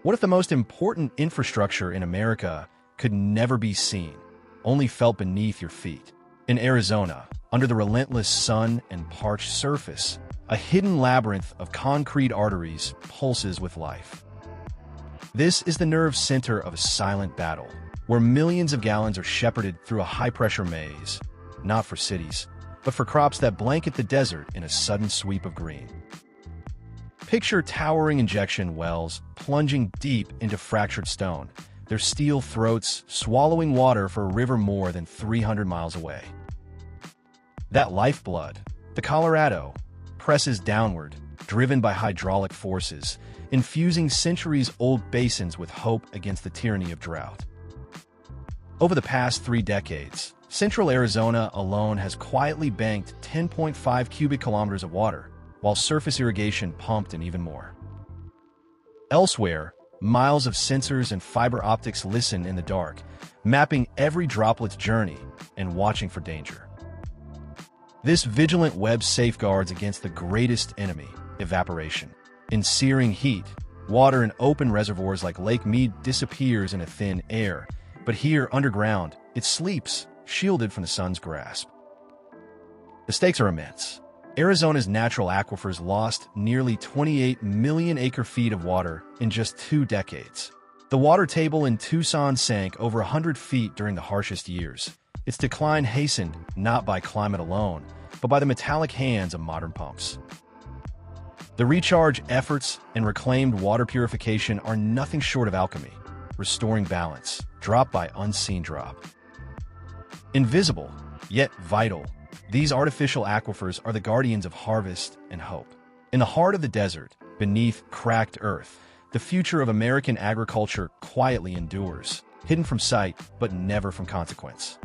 What if the most important infrastructure in America could never be seen, only felt beneath your feet? In Arizona, under the relentless sun and parched surface, a hidden labyrinth of concrete arteries pulses with life. This is the nerve center of a silent battle, where millions of gallons are shepherded through a high-pressure maze, not for cities, but for crops that blanket the desert in a sudden sweep of green. Picture towering injection wells plunging deep into fractured stone, their steel throats swallowing water for a river more than 300 miles away. That lifeblood, the Colorado, presses downward, driven by hydraulic forces, infusing centuries-old basins with hope against the tyranny of drought. Over the past 3 decades, central Arizona alone has quietly banked 10.5 cubic kilometers of water, while surface irrigation pumped in even more. Elsewhere, miles of sensors and fiber optics listen in the dark, mapping every droplet's journey and watching for danger. This vigilant web safeguards against the greatest enemy, evaporation. In searing heat, water in open reservoirs like Lake Mead disappears in a thin air, but here underground, it sleeps, shielded from the sun's grasp. The stakes are immense. Arizona's natural aquifers lost nearly 28 million acre-feet of water in just 2 decades. The water table in Tucson sank over 100 feet during the harshest years. Its decline hastened not by climate alone, but by the metallic hands of modern pumps. The recharge efforts and reclaimed water purification are nothing short of alchemy, restoring balance, drop by unseen drop. Invisible, yet vital, these artificial aquifers are the guardians of harvest and hope. In the heart of the desert, beneath cracked earth, the future of American agriculture quietly endures, hidden from sight but never from consequence.